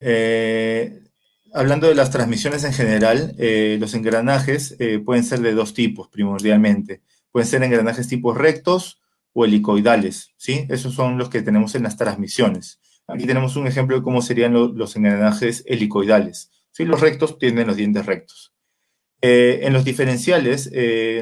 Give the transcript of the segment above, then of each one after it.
Eh, Hablando de las transmisiones en general, los engranajes pueden ser de dos tipos primordialmente. Pueden ser engranajes tipos rectos o helicoidales, ¿sí? Esos son los que tenemos en las transmisiones. Aquí tenemos un ejemplo de cómo serían los engranajes helicoidales. ¿Sí? Los rectos tienen los dientes rectos. En los diferenciales,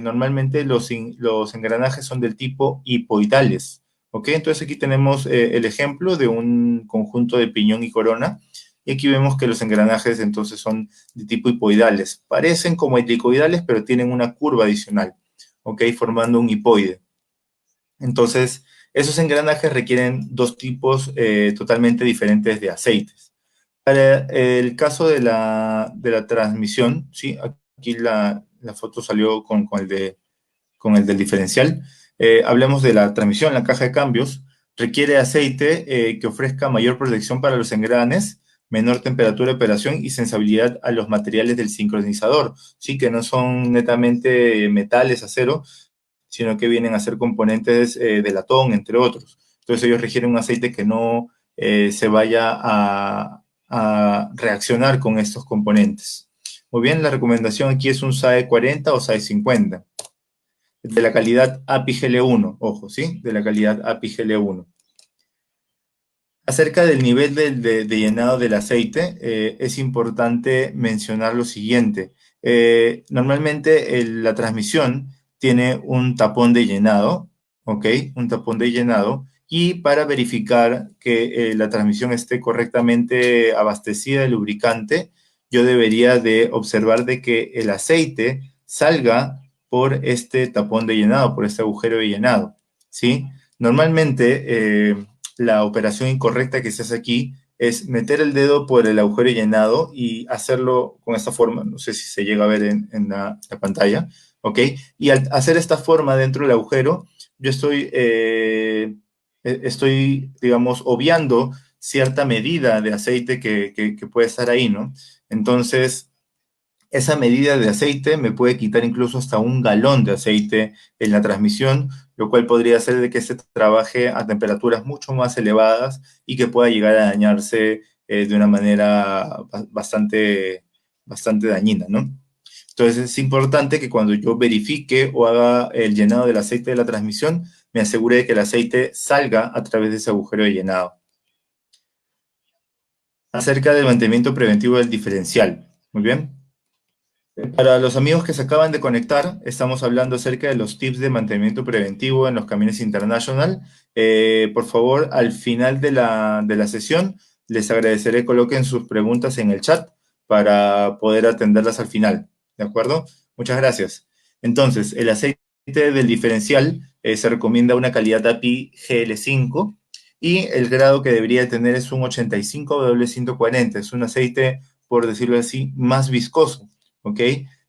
normalmente los engranajes son del tipo hipoidales, ¿ok? Entonces aquí tenemos el ejemplo de un conjunto de piñón y corona, y aquí vemos que los engranajes entonces son de tipo hipoidales. Parecen como helicoidales, pero tienen una curva adicional, ¿ok? Formando un hipoide. Entonces, esos engranajes requieren dos tipos totalmente diferentes de aceites. Para el caso de la transmisión, ¿sí? Aquí la foto salió con el del diferencial. Hablemos de la transmisión, la caja de cambios. Requiere aceite que ofrezca mayor protección para los engranes, menor temperatura de operación y sensibilidad a los materiales del sincronizador, ¿sí? Que no son netamente metales, acero, sino que vienen a ser componentes de latón, entre otros. Entonces ellos requieren un aceite que no se vaya a reaccionar con estos componentes. Muy bien, la recomendación aquí es un SAE 40 o SAE 50, de la calidad API-GL1, ojo, ¿sí? De la calidad API-GL1. Acerca del nivel de llenado del aceite, es importante mencionar lo siguiente. Normalmente la transmisión tiene un tapón de llenado, ¿ok? Un tapón de llenado. Y para verificar que la transmisión esté correctamente abastecida de lubricante, yo debería de observar de que el aceite salga por este tapón de llenado, por este agujero de llenado, ¿sí? Normalmente, la operación incorrecta que se hace aquí es meter el dedo por el agujero llenado y hacerlo con esta forma, no sé si se llega a ver en la pantalla, ¿ok? Y al hacer esta forma dentro del agujero, yo estoy, digamos, obviando cierta medida de aceite que puede estar ahí, ¿no? Entonces, esa medida de aceite me puede quitar incluso hasta un galón de aceite en la transmisión, lo cual podría hacer de que se trabaje a temperaturas mucho más elevadas y que pueda llegar a dañarse de una manera bastante dañina, ¿no? Entonces es importante que cuando yo verifique o haga el llenado del aceite de la transmisión, me asegure de que el aceite salga a través de ese agujero de llenado. Acerca del mantenimiento preventivo del diferencial. Muy bien. Para los amigos que se acaban de conectar, estamos hablando acerca de los tips de mantenimiento preventivo en los camiones International. Por favor, al final de la sesión, les agradeceré coloquen sus preguntas en el chat para poder atenderlas al final. ¿De acuerdo? Muchas gracias. Entonces, el aceite del diferencial se recomienda una calidad API GL5 y el grado que debería tener es un 85W140. Es un aceite, por decirlo así, más viscoso. ¿Ok?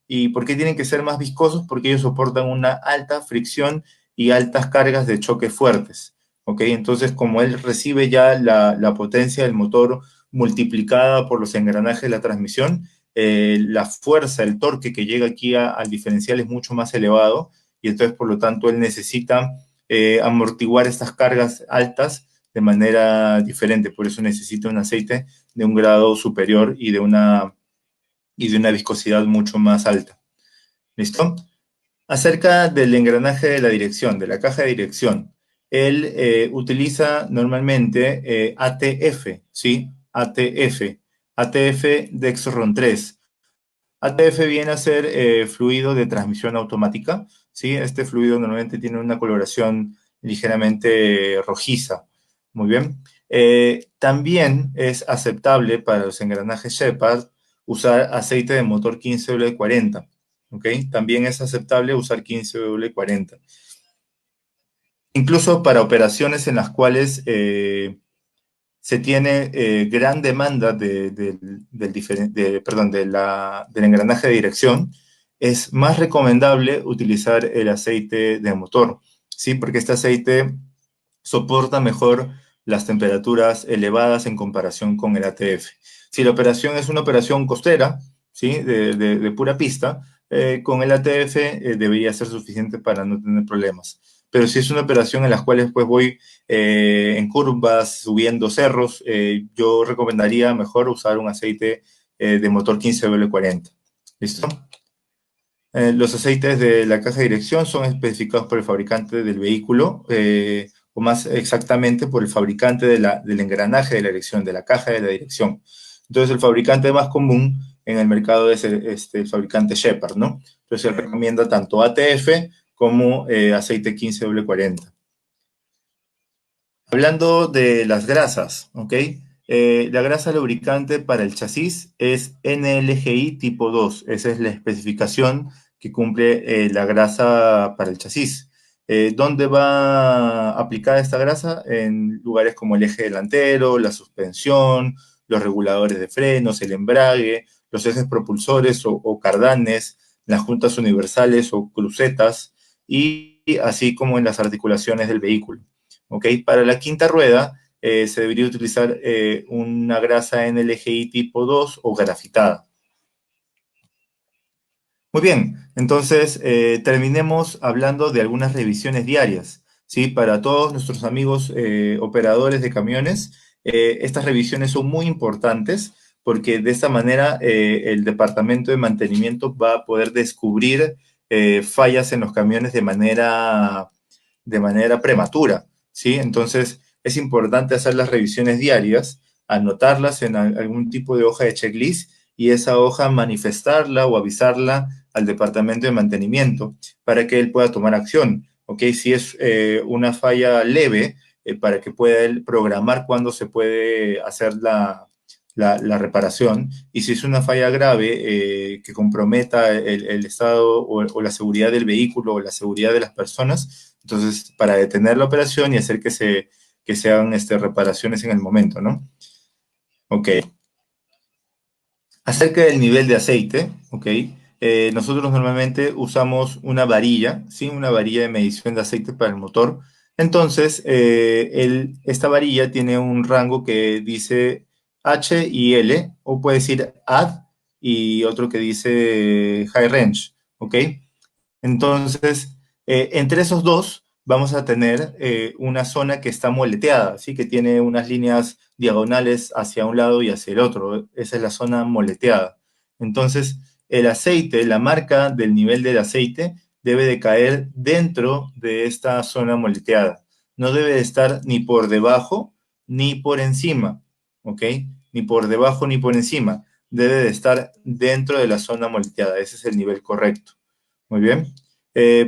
¿Y por qué tienen que ser más viscosos? Porque ellos soportan una alta fricción y altas cargas de choque fuertes. ¿Ok? Entonces, como él recibe ya la potencia del motor multiplicada por los engranajes de la transmisión, la fuerza, el torque que llega aquí al diferencial es mucho más elevado y entonces, por lo tanto, él necesita amortiguar estas cargas altas de manera diferente. Por eso necesita un aceite de un grado superior y de una viscosidad mucho más alta. ¿Listo? Acerca del engranaje de la dirección, de la caja de dirección, él utiliza normalmente ATF, ¿sí? ATF, ATF Dexron 3. ATF viene a ser fluido de transmisión automática, ¿sí? Este fluido normalmente tiene una coloración ligeramente rojiza. Muy bien. También es aceptable para los engranajes Shepard usar aceite de motor 15W40, ¿ok? También es aceptable usar 15W40. Incluso para operaciones en las cuales se tiene gran demanda del engranaje de dirección, es más recomendable utilizar el aceite de motor, ¿sí? Porque este aceite soporta mejor las temperaturas elevadas en comparación con el ATF. Si la operación es una operación costera, ¿sí? De pura pista, con el ATF debería ser suficiente para no tener problemas. pero si es una operación en la cual pues voy en curvas, subiendo cerros, yo recomendaría mejor usar un aceite de motor 15W40. ¿Listo? Los aceites de la caja de dirección son especificados por el fabricante del vehículo, o más exactamente por el fabricante del engranaje de la dirección, de la caja de la dirección. Entonces, el fabricante más común en el mercado es el fabricante Shepard, ¿no? Entonces, se recomienda tanto ATF como aceite 15W40. Hablando de las grasas, ¿ok? La grasa lubricante para el chasis es NLGI tipo 2. Esa es la especificación que cumple la grasa para el chasis. ¿Dónde va aplicada esta grasa? En lugares como el eje delantero, la suspensión, los reguladores de frenos, el embrague, los ejes propulsores o cardanes, las juntas universales o crucetas, y así como en las articulaciones del vehículo. ¿Ok? Para la quinta rueda se debería utilizar una grasa NLGI tipo 2 o grafitada. Muy bien, entonces terminemos hablando de algunas revisiones diarias, ¿sí? Para todos nuestros amigos operadores de camiones, estas revisiones son muy importantes porque de esta manera el departamento de mantenimiento va a poder descubrir fallas en los camiones de manera prematura, ¿sí? Entonces, es importante hacer las revisiones diarias, anotarlas en algún tipo de hoja de checklist y esa hoja manifestarla o avisarla al departamento de mantenimiento para que él pueda tomar acción, ¿ok? Si es una falla leve, para que pueda él programar cuándo se puede hacer la reparación, y si es una falla grave que comprometa el estado o la seguridad del vehículo o la seguridad de las personas, entonces para detener la operación y hacer que se hagan reparaciones en el momento, ¿no? Ok. Acerca del nivel de aceite, ¿ok? Nosotros normalmente usamos una varilla, ¿sí? Una varilla de medición de aceite para el motor. Entonces, esta varilla tiene un rango que dice H y L, o puede decir Add y otro que dice High Range, ¿ok? Entonces, entre esos dos vamos a tener una zona que está moleteada, ¿sí? Que tiene unas líneas diagonales hacia un lado y hacia el otro. Esa es la zona moleteada. Entonces, el aceite, la marca del nivel del aceite, debe de caer dentro de esta zona moleteada. No debe de estar ni por debajo ni por encima, ¿ok? Ni por debajo ni por encima. Debe de estar dentro de la zona moleteada. Ese es el nivel correcto. Muy bien.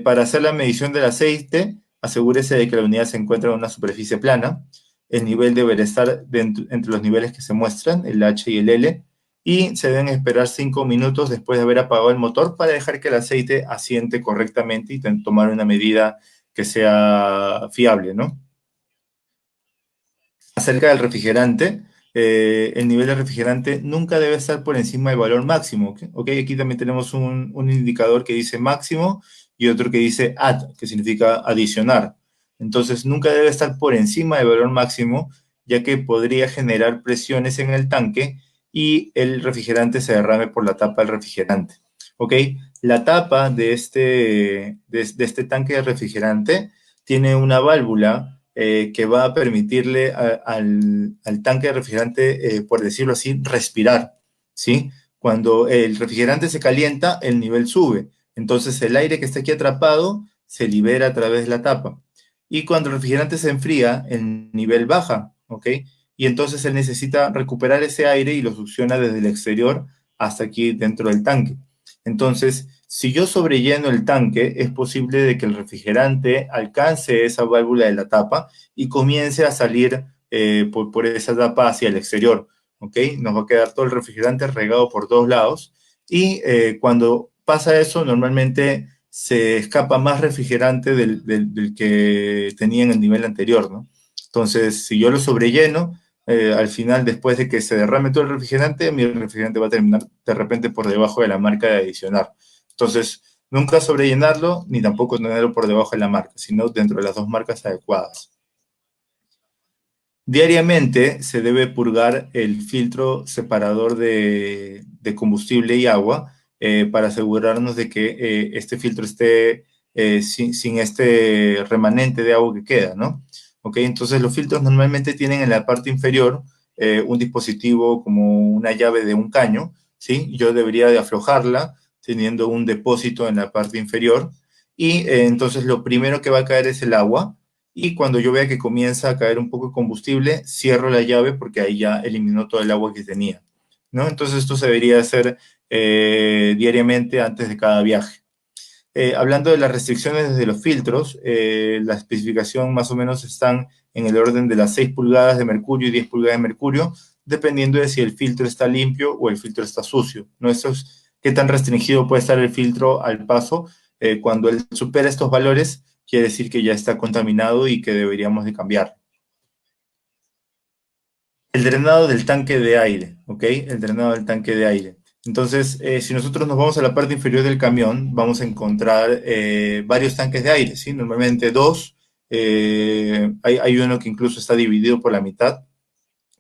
Para hacer la medición del aceite, asegúrese de que la unidad se encuentra en una superficie plana. El nivel debe estar entre los niveles que se muestran, el H y el L, y se deben esperar 5 minutos después de haber apagado el motor para dejar que el aceite asiente correctamente y tomar una medida que sea fiable, ¿no? Acerca del refrigerante, el nivel de refrigerante nunca debe estar por encima del valor máximo. ¿Ok? ¿Ok? Aquí también tenemos un indicador que dice máximo y otro que dice add, que significa adicionar. Entonces, nunca debe estar por encima del valor máximo, ya que podría generar presiones en el tanque y el refrigerante se derrame por la tapa del refrigerante. ¿Ok? La tapa de este tanque de refrigerante tiene una válvula que va a permitirle al tanque de refrigerante, por decirlo así, respirar, ¿sí? Cuando el refrigerante se calienta, el nivel sube. Entonces el aire que está aquí atrapado se libera a través de la tapa. Y cuando el refrigerante se enfría, el nivel baja, ¿ok? Y entonces él necesita recuperar ese aire y lo succiona desde el exterior hasta aquí dentro del tanque. Entonces, si yo sobrelleno el tanque, es posible de que el refrigerante alcance esa válvula de la tapa y comience a salir por esa tapa hacia el exterior, ¿ok? Nos va a quedar todo el refrigerante regado por todos lados y cuando pasa eso, normalmente se escapa más refrigerante del que tenía en el nivel anterior, ¿no? Entonces, si yo lo sobrelleno, al final, después de que se derrame todo el refrigerante, mi refrigerante va a terminar de repente por debajo de la marca de adicionar. Entonces, nunca sobrellenarlo, ni tampoco tenerlo por debajo de la marca, sino dentro de las dos marcas adecuadas. Diariamente se debe purgar el filtro separador de combustible y agua para asegurarnos de que este filtro esté sin este remanente de agua que queda, ¿no? ¿Ok? Entonces los filtros normalmente tienen en la parte inferior un dispositivo como una llave de un caño, ¿sí? Yo debería de aflojarla teniendo un depósito en la parte inferior y entonces lo primero que va a caer es el agua y cuando yo vea que comienza a caer un poco de combustible, cierro la llave porque ahí ya eliminó todo el agua que tenía, ¿no? Entonces esto se debería hacer diariamente antes de cada viaje. Hablando de las restricciones de los filtros, la especificación más o menos están en el orden de las 6 pulgadas de mercurio y 10 pulgadas de mercurio, dependiendo de si el filtro está limpio o el filtro está sucio, ¿no? Esto es qué tan restringido puede estar el filtro al paso. Cuando él supera estos valores, quiere decir que ya está contaminado y que deberíamos de cambiar. El drenado del tanque de aire, ¿ok? El drenado del tanque de aire. Entonces, si nosotros nos vamos a la parte inferior del camión, vamos a encontrar varios tanques de aire, ¿sí? Normalmente dos. Hay uno que incluso está dividido por la mitad,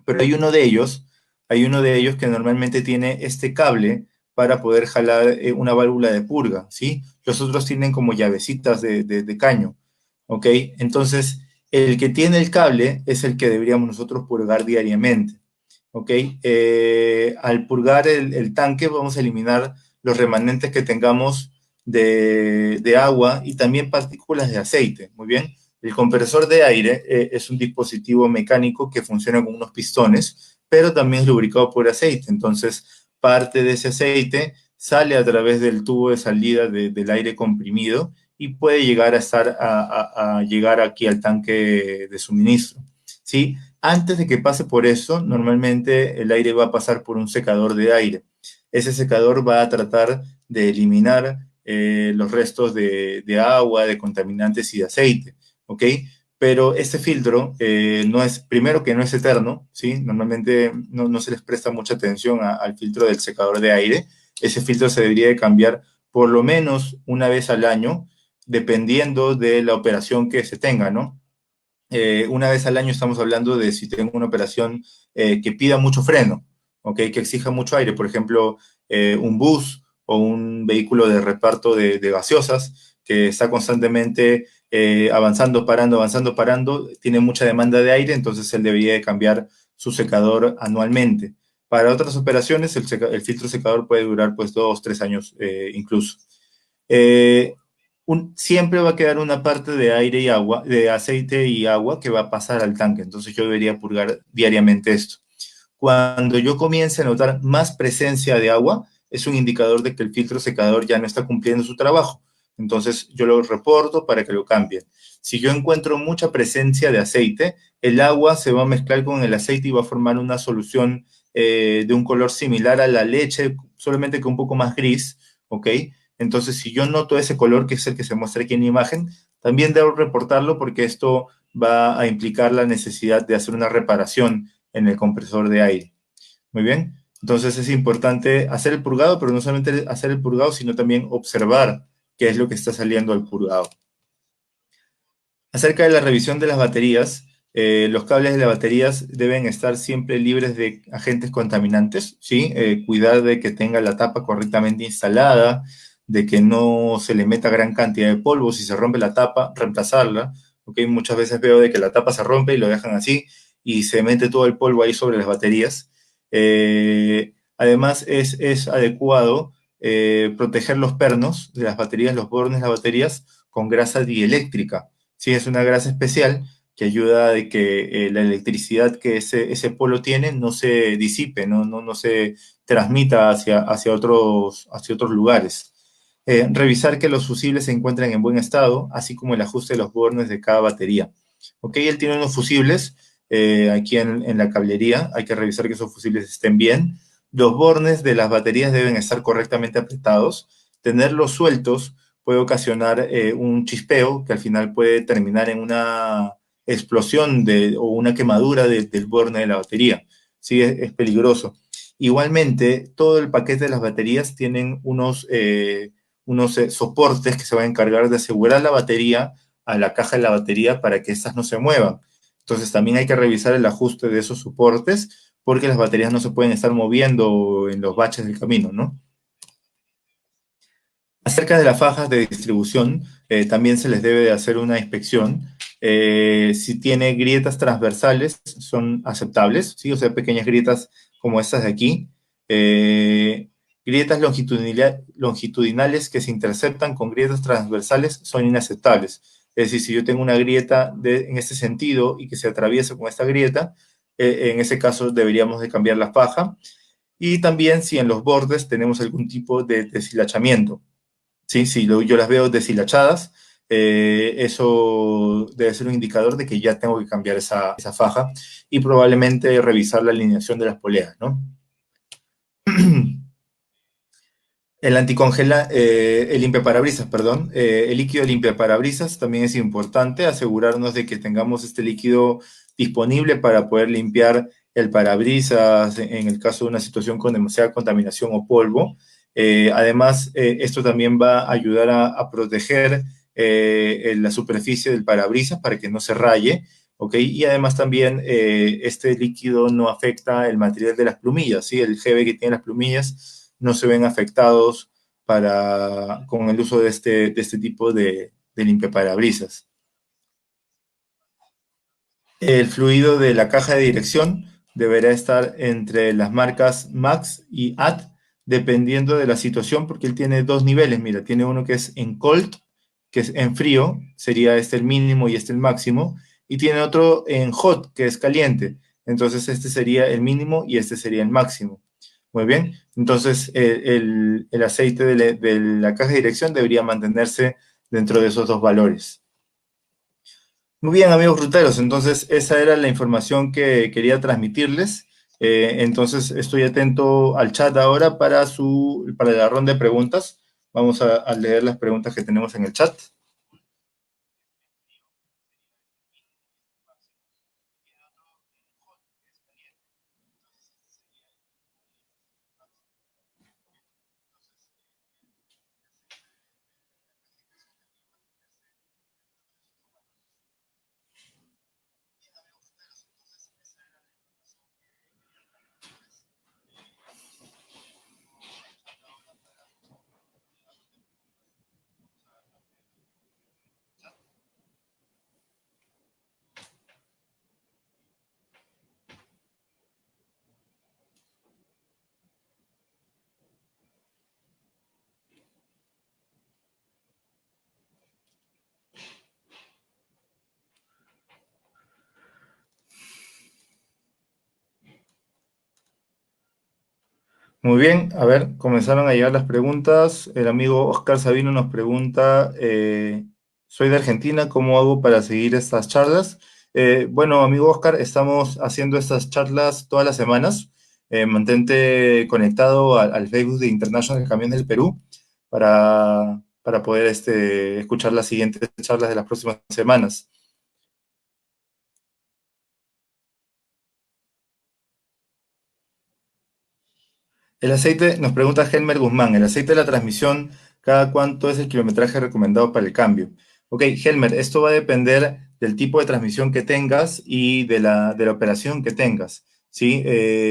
pero hay uno de ellos que normalmente tiene este cable para poder jalar una válvula de purga, ¿sí? Los otros tienen como llavecitas de caño, ¿ok? Entonces, el que tiene el cable es el que deberíamos nosotros purgar diariamente, ¿ok? Al purgar el tanque vamos a eliminar los remanentes que tengamos de agua y también partículas de aceite, muy bien. El compresor de aire es un dispositivo mecánico que funciona con unos pistones, pero también es lubricado por aceite. Entonces, parte de ese aceite sale a través del tubo de salida del aire comprimido y puede llegar a estar a llegar aquí al tanque de suministro. ¿Sí? Antes de que pase por eso, normalmente el aire va a pasar por un secador de aire. Ese secador va a tratar de eliminar los restos de agua, de contaminantes y de aceite. ¿Ok? Pero este filtro no es, primero que no es eterno, ¿sí? Normalmente no se les presta mucha atención al filtro del secador de aire. Ese filtro se debería de cambiar por lo menos una vez al año, dependiendo de la operación que se tenga, ¿no? Una vez al año estamos hablando de si tengo una operación que pida mucho freno, ¿ok? Que exija mucho aire, por ejemplo, un bus o un vehículo de reparto de gaseosas que está constantemente avanzando, parando, tiene mucha demanda de aire, entonces él debería de cambiar su secador anualmente. Para otras operaciones, el filtro secador puede durar pues 2, 3 años incluso. Eh, siempre va a quedar una parte de aire y agua, de aceite y agua que va a pasar al tanque. Entonces yo debería purgar diariamente esto. Cuando yo comience a notar más presencia de agua, es un indicador de que el filtro secador ya no está cumpliendo su trabajo. Entonces yo lo reporto para que lo cambien. Si yo encuentro mucha presencia de aceite, el agua se va a mezclar con el aceite y va a formar una solución de un color similar a la leche, solamente que un poco más gris, ¿ok? Entonces, si yo noto ese color, que es el que se muestra aquí en la imagen, también debo reportarlo porque esto va a implicar la necesidad de hacer una reparación en el compresor de aire. Muy bien. Entonces es importante hacer el purgado, pero no solamente hacer el purgado, sino también observar qué es lo que está saliendo al purgado. Acerca de la revisión de las baterías, los cables de las baterías deben estar siempre libres de agentes contaminantes, ¿sí? Cuidar de que tenga la tapa correctamente instalada, de que no se le meta gran cantidad de polvo. Si se rompe la tapa, reemplazarla, ¿ok? Muchas veces veo de que la tapa se rompe y lo dejan así y se mete todo el polvo ahí sobre las baterías. Además, es adecuado proteger los pernos de las baterías, los bornes de las baterías con grasa dieléctrica. Sí, es una grasa especial que ayuda a que la electricidad que ese polo tiene no se disipe, no se transmita hacia otros lugares. Revisar que los fusibles se encuentren en buen estado, así como el ajuste de los bornes de cada batería. Ok, él tiene unos fusibles aquí en la cablería, hay que revisar que esos fusibles estén bien. Los bornes de las baterías deben estar correctamente apretados. Tenerlos sueltos puede ocasionar un chispeo que al final puede terminar en una explosión o una quemadura del borne de la batería. Sí, es peligroso. Igualmente, todo el paquete de las baterías tienen unos soportes que se van a encargar de asegurar la batería a la caja de la batería para que éstas no se muevan. Entonces también hay que revisar el ajuste de esos soportes porque las baterías no se pueden estar moviendo en los baches del camino, ¿no? Acerca de las fajas de distribución, también se les debe de hacer una inspección. Si tiene grietas transversales, son aceptables, ¿sí? O sea, pequeñas grietas como estas de aquí. Grietas longitudinales que se interceptan con grietas transversales son inaceptables. Es decir, si yo tengo una grieta en este sentido y que se atraviesa con esta grieta, en ese caso deberíamos de cambiar la faja. Y también si en los bordes tenemos algún tipo de deshilachamiento. ¿Sí? Si yo las veo deshilachadas, eso debe ser un indicador de que ya tengo que cambiar esa faja y probablemente revisar la alineación de las poleas, ¿no? El limpiaparabrisas, perdón, el líquido limpiaparabrisas también es importante asegurarnos de que tengamos este líquido disponible para poder limpiar el parabrisas en el caso de una situación con demasiada contaminación o polvo. Además, esto también va a ayudar a proteger la superficie del parabrisas para que no se raye, ¿ok? Y además también este líquido no afecta el material de las plumillas, ¿sí? El GB que tiene las plumillas no se ven afectados con el uso de este tipo de limpiaparabrisas. El fluido de la caja de dirección deberá estar entre las marcas Max y At, dependiendo de la situación, porque él tiene dos niveles. Mira, tiene uno que es en cold, que es en frío, sería este el mínimo y este el máximo, y tiene otro en hot, que es caliente. Entonces, este sería el mínimo y este sería el máximo. Muy bien, entonces el aceite de la caja de dirección debería mantenerse dentro de esos dos valores. Muy bien, amigos ruteros, entonces esa era la información que quería transmitirles. Entonces estoy atento al chat ahora para la ronda de preguntas. Vamos a leer las preguntas que tenemos en el chat. Muy bien, a ver, comenzaron a llegar las preguntas. El amigo Oscar Sabino nos pregunta, soy de Argentina, ¿cómo hago para seguir estas charlas? Bueno, amigo Oscar, estamos haciendo estas charlas todas las semanas. Mantente conectado al Facebook de International Camiones del Perú para poder escuchar las siguientes charlas de las próximas semanas. El aceite, nos pregunta Helmer Guzmán, el aceite de la transmisión, ¿cada cuánto es el kilometraje recomendado para el cambio? Ok, Helmer, esto va a depender del tipo de transmisión que tengas y de la operación que tengas, ¿sí?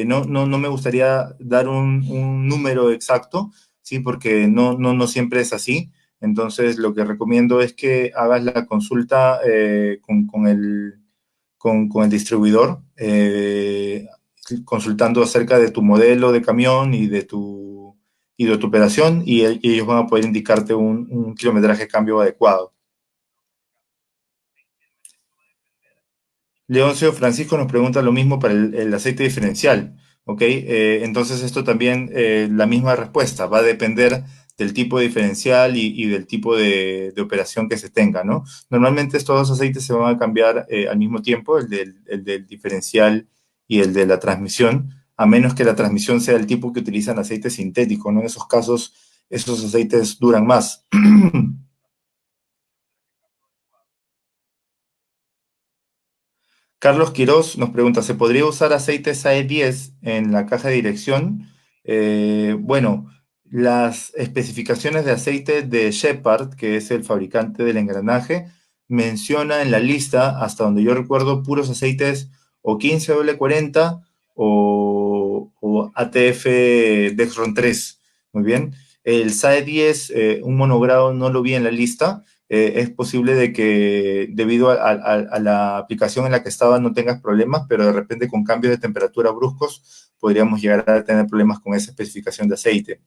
No me gustaría dar un número exacto, ¿sí? Porque no siempre es así. Entonces, lo que recomiendo es que hagas la consulta con el distribuidor, consultando acerca de tu modelo de camión y de tu operación, y ellos van a poder indicarte un kilometraje de cambio adecuado. Leoncio Francisco nos pregunta lo mismo para el aceite diferencial, ¿ok? Entonces esto también, la misma respuesta, va a depender del tipo de diferencial y del tipo de operación que se tenga, ¿no? Normalmente estos dos aceites se van a cambiar al mismo tiempo, el del diferencial y el de la transmisión, a menos que la transmisión sea el tipo que utilizan aceite sintético, ¿no? En esos casos, esos aceites duran más. Carlos Quiroz nos pregunta, ¿se podría usar aceite SAE 10 en la caja de dirección? Bueno, las especificaciones de aceite de Shepard, que es el fabricante del engranaje, menciona en la lista, hasta donde yo recuerdo, puros aceites o 15W40 o ATF Dexron 3. Muy bien. El SAE 10, un monogrado, no lo vi en la lista. es posible de que debido a la aplicación en la que estaba no tengas problemas, pero de repente con cambios de temperatura bruscos podríamos llegar a tener problemas con esa especificación de aceite.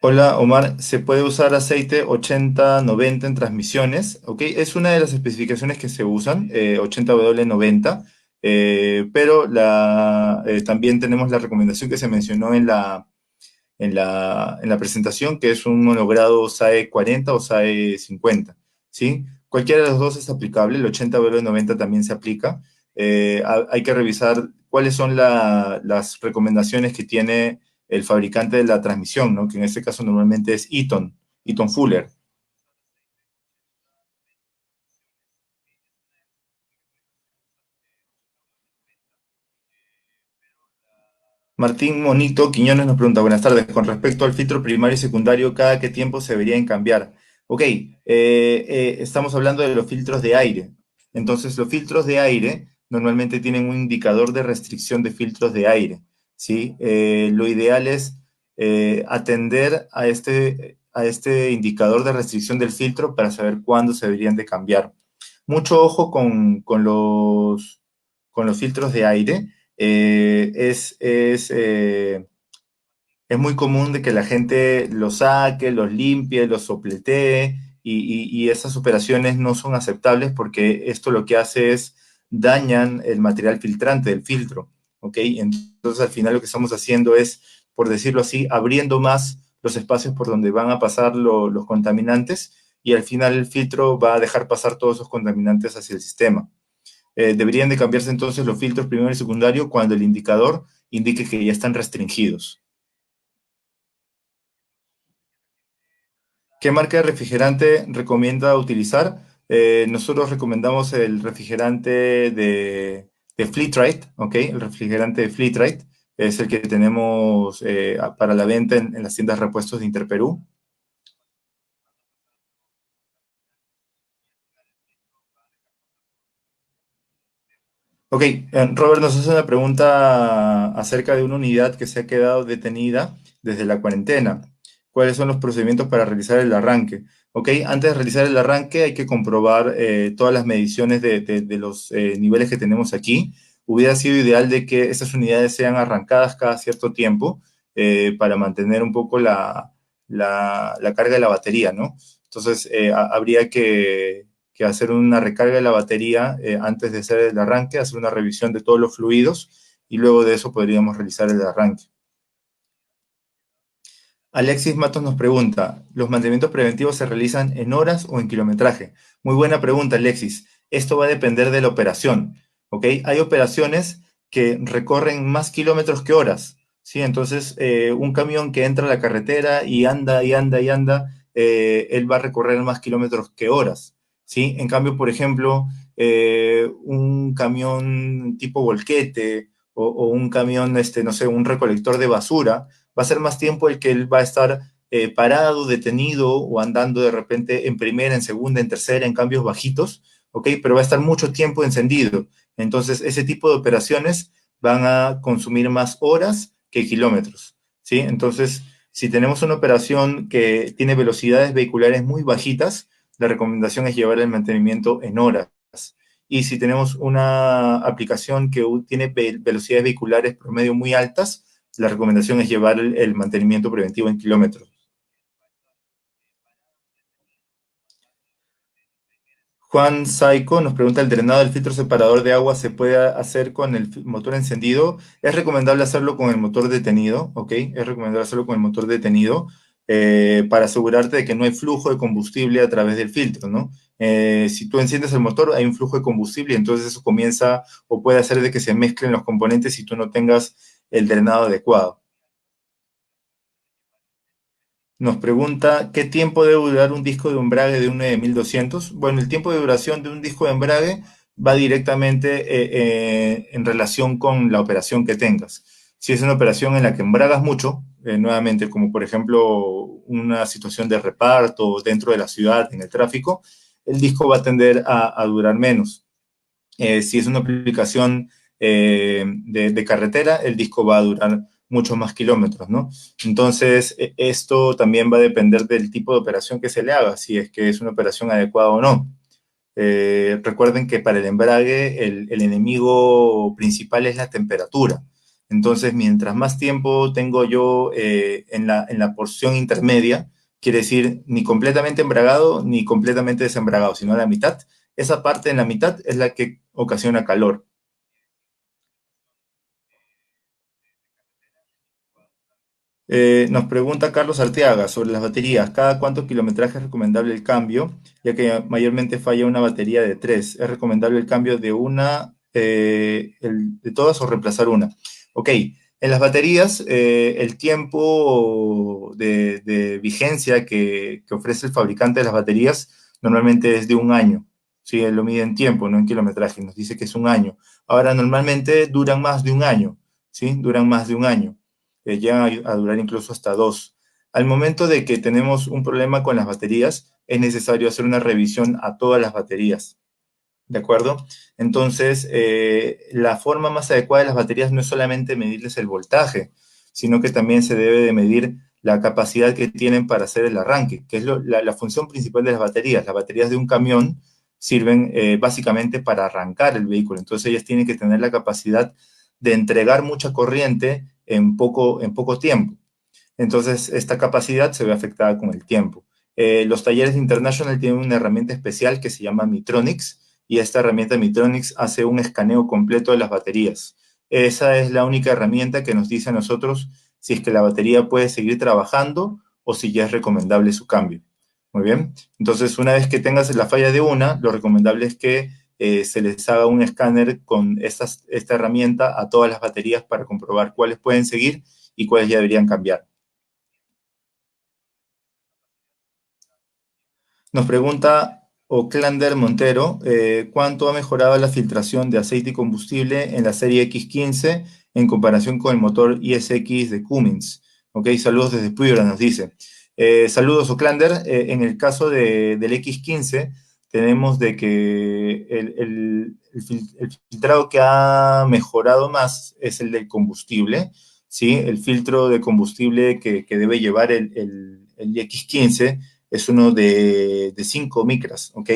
Hola Omar, se puede usar aceite 80-90 en transmisiones, ¿ok? Es una de las especificaciones que se usan, 80W90, pero también tenemos la recomendación que se mencionó en la presentación, que es un monogrado SAE 40 o SAE 50, ¿sí? Cualquiera de los dos es aplicable, el 80W90 también se aplica. Hay que revisar cuáles son las recomendaciones que tiene el fabricante de la transmisión, ¿no? Que en este caso normalmente es Eaton Fuller. Martín Monito Quiñones nos pregunta, buenas tardes, con respecto al filtro primario y secundario, ¿cada qué tiempo se deberían cambiar? Ok, estamos hablando de los filtros de aire. Entonces, los filtros de aire normalmente tienen un indicador de restricción de filtros de aire, ¿sí? Lo ideal es atender a este indicador de restricción del filtro para saber cuándo se deberían de cambiar. Mucho ojo con los filtros de aire. Es muy común de que la gente los saque, los limpie, los sopletee y esas operaciones no son aceptables porque esto lo que hace es dañan el material filtrante del filtro, ¿ok? Entonces al final lo que estamos haciendo es, por decirlo así, abriendo más los espacios por donde van a pasar los contaminantes y al final el filtro va a dejar pasar todos esos contaminantes hacia el sistema. Deberían de cambiarse entonces los filtros primero y secundario cuando el indicador indique que ya están restringidos. ¿Qué marca de refrigerante recomienda utilizar? Nosotros recomendamos el refrigerante de Fleetrite, ¿ok? El refrigerante de Fleetrite es el que tenemos para la venta en las tiendas de repuestos de Interperú. Ok, Robert nos hace una pregunta acerca de una unidad que se ha quedado detenida desde la cuarentena. ¿Cuáles son los procedimientos para realizar el arranque? Ok, antes de realizar el arranque hay que comprobar todas las mediciones de los niveles que tenemos aquí. Hubiera sido ideal de que estas unidades sean arrancadas cada cierto tiempo para mantener un poco la carga de la batería, ¿no? Entonces, habría que hacer una recarga de la batería antes de hacer el arranque, hacer una revisión de todos los fluidos y luego de eso podríamos realizar el arranque. Alexis Matos nos pregunta, ¿los mantenimientos preventivos se realizan en horas o en kilometraje? Muy buena pregunta, Alexis. Esto va a depender de la operación, ¿ok? Hay operaciones que recorren más kilómetros que horas, ¿sí? Entonces, un camión que entra a la carretera y anda y anda y anda, él va a recorrer más kilómetros que horas, ¿sí? En cambio, por ejemplo, un camión tipo volquete o un camión, no sé, un recolector de basura, va a ser más tiempo el que él va a estar parado, detenido o andando de repente en primera, en segunda, en tercera, en cambios bajitos, ¿ok? Pero va a estar mucho tiempo encendido. Entonces, ese tipo de operaciones van a consumir más horas que kilómetros, ¿sí? Entonces, si tenemos una operación que tiene velocidades vehiculares muy bajitas, la recomendación es llevar el mantenimiento en horas. Y si tenemos una aplicación que tiene velocidades vehiculares promedio muy altas, la recomendación es llevar el mantenimiento preventivo en kilómetros. Juan Saico nos pregunta, ¿el drenado del filtro separador de agua se puede hacer con el motor encendido? Es recomendable hacerlo con el motor detenido, ¿ok? Es recomendable hacerlo con el motor detenido para asegurarte de que no hay flujo de combustible a través del filtro, ¿no? Si tú enciendes el motor, hay un flujo de combustible y entonces eso comienza o puede hacer de que se mezclen los componentes si tú no tengas el drenado adecuado. Nos pregunta, ¿qué tiempo debe durar un disco de embrague de un 9200? Bueno, el tiempo de duración de un disco de embrague va directamente en relación con la operación que tengas. Si es una operación en la que embragas mucho, nuevamente, como por ejemplo una situación de reparto dentro de la ciudad, en el tráfico, el disco va a tender a durar menos. Si es una aplicación de carretera, el disco va a durar muchos más kilómetros, ¿no? Entonces, esto también va a depender del tipo de operación que se le haga, si es que es una operación adecuada o no. Recuerden que para el embrague el enemigo principal es la temperatura. Entonces, mientras más tiempo tengo yo en la porción intermedia, quiere decir ni completamente embragado ni completamente desembragado, sino a la mitad, esa parte en la mitad es la que ocasiona calor. Nos pregunta Carlos Arteaga sobre las baterías. ¿Cada cuánto kilometraje es recomendable el cambio? Ya que mayormente falla una batería de 3. ¿Es recomendable el cambio de una, de todas o reemplazar una? Ok, en las baterías el tiempo de vigencia que ofrece el fabricante de las baterías normalmente es de un año. Sí, él lo mide en tiempo, no en kilometraje. Nos dice que es un año. Ahora, normalmente duran más de un año. ¿Sí? Duran más de un año, llegan a durar incluso hasta dos. Al momento de que tenemos un problema con las baterías, es necesario hacer una revisión a todas las baterías, ¿de acuerdo? Entonces, la forma más adecuada de las baterías no es solamente medirles el voltaje, sino que también se debe de medir la capacidad que tienen para hacer el arranque, que es la función principal de las baterías. Las baterías de un camión sirven básicamente para arrancar el vehículo, entonces ellas tienen que tener la capacidad de entregar mucha corriente en poco tiempo. Entonces, esta capacidad se ve afectada con el tiempo. Los talleres International tienen una herramienta especial que se llama Mitronics y esta herramienta Mitronics hace un escaneo completo de las baterías. Esa es la única herramienta que nos dice a nosotros si es que la batería puede seguir trabajando o si ya es recomendable su cambio. Muy bien. Entonces, una vez que tengas la falla de una, lo recomendable es que se les haga un escáner con esta herramienta a todas las baterías para comprobar cuáles pueden seguir y cuáles ya deberían cambiar. Nos pregunta Oclander Montero, ¿cuánto ha mejorado la filtración de aceite y combustible en la serie X15 en comparación con el motor ISX de Cummins? Ok, saludos desde Puebla, nos dice. Saludos, Oclander. En el caso del X15, tenemos de que el filtrado que ha mejorado más es el del combustible, ¿sí? El filtro de combustible que debe llevar el X15 es uno de 5 micras, ¿ok?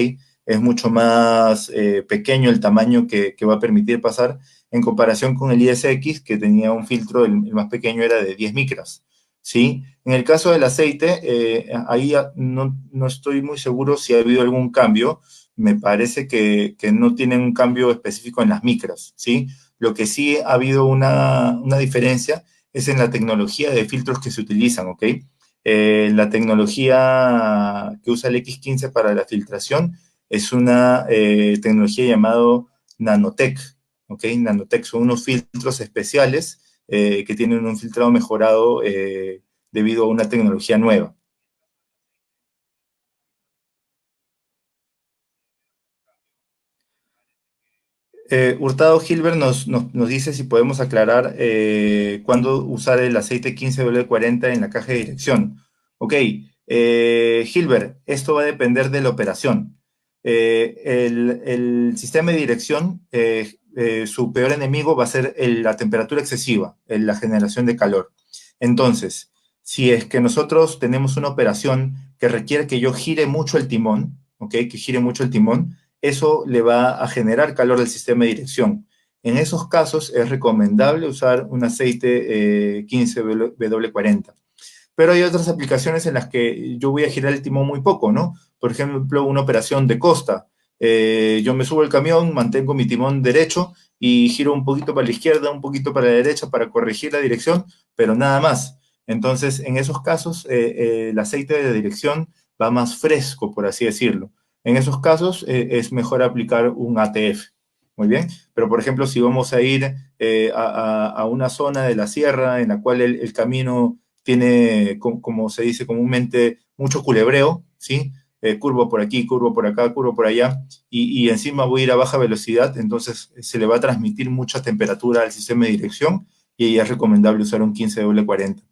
Es mucho más pequeño el tamaño que va a permitir pasar en comparación con el ISX, que tenía un filtro, el más pequeño era de 10 micras, ¿sí? En el caso del aceite, ahí no estoy muy seguro si ha habido algún cambio. Me parece que no tienen un cambio específico en las micras, ¿sí? Lo que sí ha habido una diferencia es en la tecnología de filtros que se utilizan, ¿ok? La tecnología que usa el X15 para la filtración es una tecnología llamada Nanotech, ¿ok? Nanotech son unos filtros especiales que tienen un filtrado mejorado debido a una tecnología nueva. Hurtado Gilbert nos dice si podemos aclarar cuándo usar el aceite 15W40 en la caja de dirección. Ok, Gilbert, esto va a depender de la operación. El sistema de dirección, su peor enemigo va a ser la temperatura excesiva, la generación de calor. Entonces, si es que nosotros tenemos una operación que requiere que yo gire mucho el timón, ok, que gire mucho el timón, eso le va a generar calor del sistema de dirección. En esos casos es recomendable usar un aceite 15W40. Pero hay otras aplicaciones en las que yo voy a girar el timón muy poco, ¿no? Por ejemplo, una operación de costa. Yo me subo al camión, mantengo mi timón derecho y giro un poquito para la izquierda, un poquito para la derecha para corregir la dirección, pero nada más. Entonces, en esos casos, el aceite de dirección va más fresco, por así decirlo. En esos casos, es mejor aplicar un ATF. Muy bien, pero por ejemplo, si vamos a ir a una zona de la sierra en la cual el camino tiene, como se dice comúnmente, mucho culebreo, ¿sí? Curvo por aquí, curvo por acá, curvo por allá, y encima voy a ir a baja velocidad, entonces se le va a transmitir mucha temperatura al sistema de dirección y ahí es recomendable usar un 15W40.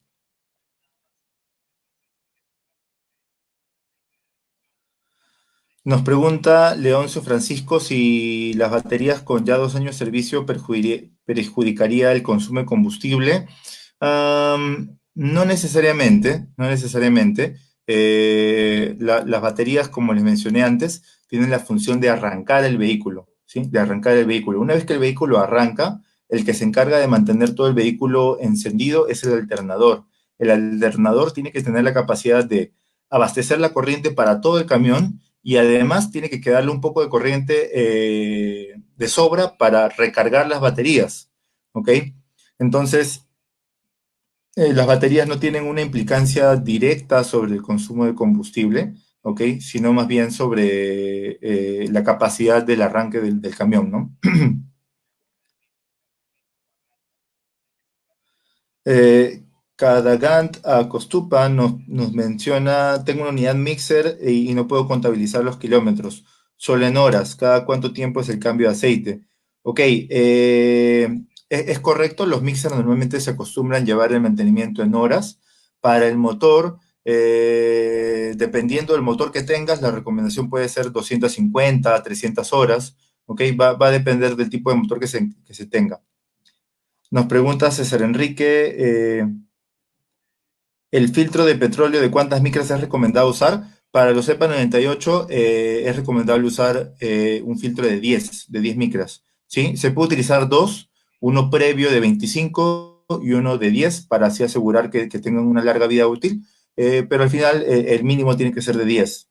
Nos pregunta Leoncio Francisco si las baterías con ya 2 años de servicio perjudicaría el consumo de combustible. No necesariamente, no necesariamente. Las baterías, como les mencioné antes, tienen la función de arrancar el vehículo, ¿sí? De arrancar el vehículo. Una vez que el vehículo arranca, el que se encarga de mantener todo el vehículo encendido es el alternador. El alternador tiene que tener la capacidad de abastecer la corriente para todo el camión y además tiene que quedarle un poco de corriente de sobra para recargar las baterías, ¿ok? Entonces, las baterías no tienen una implicancia directa sobre el consumo de combustible, ¿ok? Sino más bien sobre la capacidad del arranque del camión, ¿no? Eh, Kadagant Acostupa nos menciona, tengo una unidad mixer y no puedo contabilizar los kilómetros, solo en horas, cada cuánto tiempo es el cambio de aceite. Ok, es correcto, los mixers normalmente se acostumbran llevar el mantenimiento en horas. Para el motor, dependiendo del motor que tengas, la recomendación puede ser 250, 300 horas, ok, va a depender del tipo de motor que se tenga. Nos pregunta César Enrique, ¿el filtro de petróleo de cuántas micras es recomendado usar? Para los EPA 98 es recomendable usar un filtro de diez micras. ¿Sí? Se puede utilizar dos, uno previo de 25 y uno de 10 para así asegurar que tengan una larga vida útil, pero al final el mínimo tiene que ser de 10.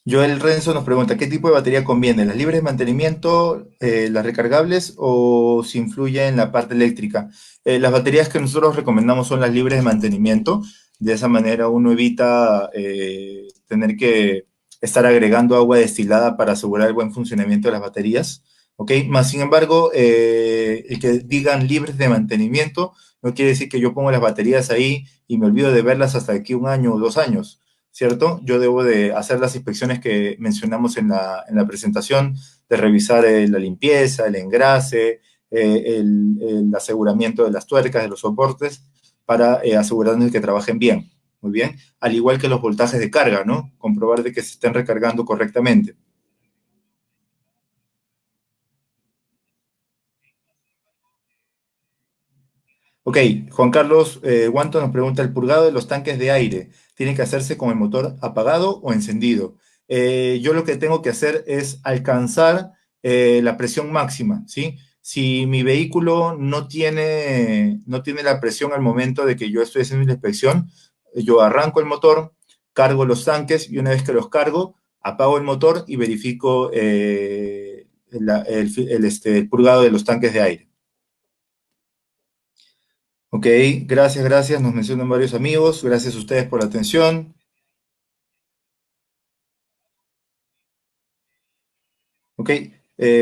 Joel Renzo nos pregunta, ¿qué tipo de batería conviene? ¿Las libres de mantenimiento, las recargables o si influye en la parte eléctrica? Las baterías que nosotros recomendamos son las libres de mantenimiento. De esa manera uno evita tener que estar agregando agua destilada para asegurar el buen funcionamiento de las baterías. ¿Ok? Más sin embargo, el que digan libres de mantenimiento no quiere decir que yo pongo las baterías ahí y me olvido de verlas hasta aquí 1 año o 2 años. ¿Cierto? Yo debo de hacer las inspecciones que mencionamos en la presentación, de revisar la limpieza, el engrase, el aseguramiento de las tuercas, de los soportes, para asegurarnos de que trabajen bien. Muy bien. Al igual que los voltajes de carga, ¿no? Comprobar de que se estén recargando correctamente. Ok, Juan Carlos Guanto nos pregunta, ¿el purgado de los tanques de aire tiene que hacerse con el motor apagado o encendido? Yo lo que tengo que hacer es alcanzar la presión máxima, ¿sí? Si mi vehículo no tiene la presión al momento de que yo estoy haciendo la inspección, yo arranco el motor, cargo los tanques y una vez que los cargo, apago el motor y verifico el purgado de los tanques de aire. Ok, gracias, gracias. Nos mencionan varios amigos. Gracias a ustedes por la atención. Ok,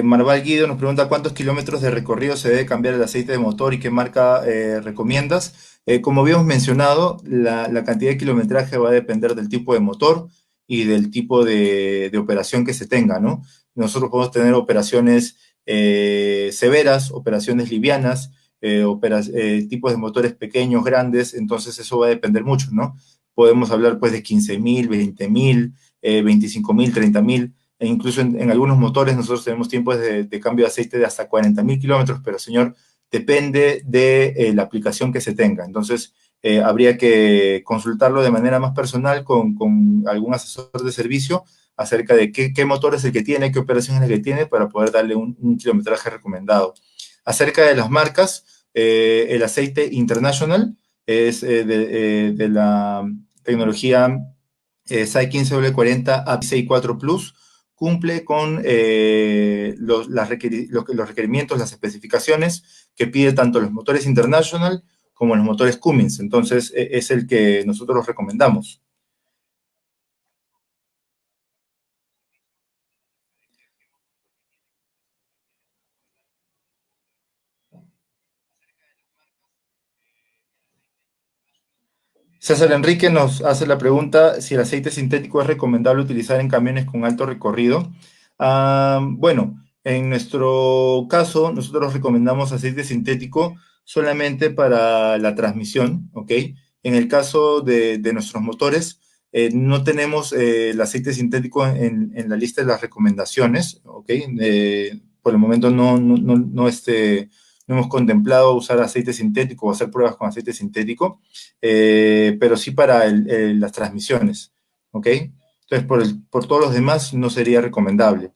Marval Guido nos pregunta cuántos kilómetros de recorrido se debe cambiar el aceite de motor y qué marca recomiendas. Como habíamos mencionado, la cantidad de kilometraje va a depender del tipo de motor y del tipo de operación que se tenga, ¿no? Nosotros podemos tener operaciones severas, operaciones livianas, tipos de motores pequeños, grandes, entonces eso va a depender mucho, ¿no? Podemos hablar pues de 15.000, 20.000, 25.000, 30.000 e incluso en algunos motores nosotros tenemos tiempos de cambio de aceite de hasta 40.000 kilómetros, pero señor, depende de la aplicación que se tenga. Entonces, habría que consultarlo de manera más personal con algún asesor de servicio acerca de qué motor es el que tiene, qué operación es el que tiene, para poder darle un kilometraje recomendado. Acerca de las marcas, el aceite International es de la tecnología SAI 15W40 API 4 Plus, cumple con los requerimientos, las especificaciones que pide tanto los motores International como los motores Cummins. Entonces, es el que nosotros recomendamos. César Enrique nos hace la pregunta si el aceite sintético es recomendable utilizar en camiones con alto recorrido. Bueno, en nuestro caso, nosotros recomendamos aceite sintético solamente para la transmisión, ¿ok? En el caso de nuestros motores, No tenemos el aceite sintético en la lista de las recomendaciones, ¿ok? Por el momento no hemos contemplado usar aceite sintético o hacer pruebas con aceite sintético, pero sí para las transmisiones, ¿ok? Entonces, por todos los demás no sería recomendable.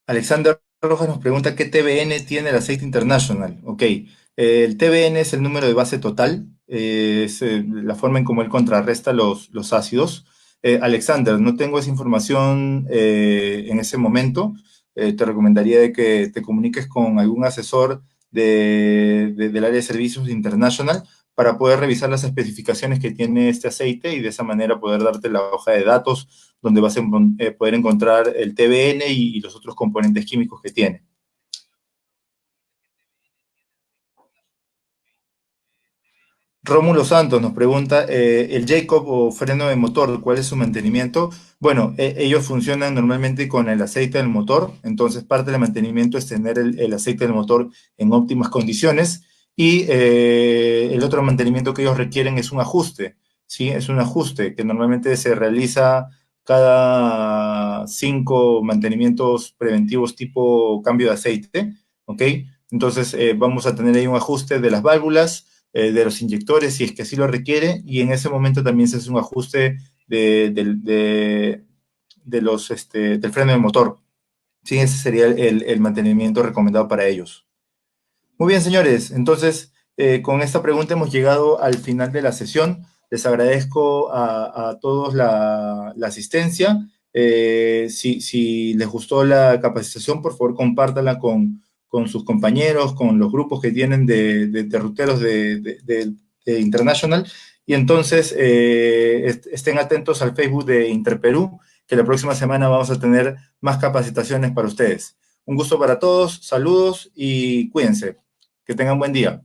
Alexander Rojas nos pregunta qué TBN tiene el aceite International. Ok, el TBN es el número de base total, es la forma en cómo él contrarresta los ácidos. Alexander, no tengo esa información en ese momento. Te recomendaría de que te comuniques con algún asesor del área de servicios International para poder revisar las especificaciones que tiene este aceite y de esa manera poder darte la hoja de datos donde vas a poder encontrar el TBN y los otros componentes químicos que tiene. Rómulo Santos nos pregunta, el Jacob o freno de motor, ¿cuál es su mantenimiento? Bueno, ellos funcionan normalmente con el aceite del motor, entonces parte del mantenimiento es tener el aceite del motor en óptimas condiciones y el otro mantenimiento que ellos requieren es un ajuste, ¿sí? Es un ajuste que normalmente se realiza cada 5 mantenimientos preventivos tipo cambio de aceite, ¿ok? Entonces vamos a tener ahí un ajuste de las válvulas, de los inyectores si es que así lo requiere y en ese momento también se hace un ajuste del freno de motor. Sí, ese sería el mantenimiento recomendado para ellos. Muy bien, señores. Entonces, con esta pregunta hemos llegado al final de la sesión. Les agradezco a todos la asistencia. Si les gustó la capacitación, por favor, compártanla con sus compañeros, con los grupos que tienen de ruteros de International. Y entonces, estén atentos al Facebook de Interperú, que la próxima semana vamos a tener más capacitaciones para ustedes. Un gusto para todos, saludos y cuídense. Que tengan buen día.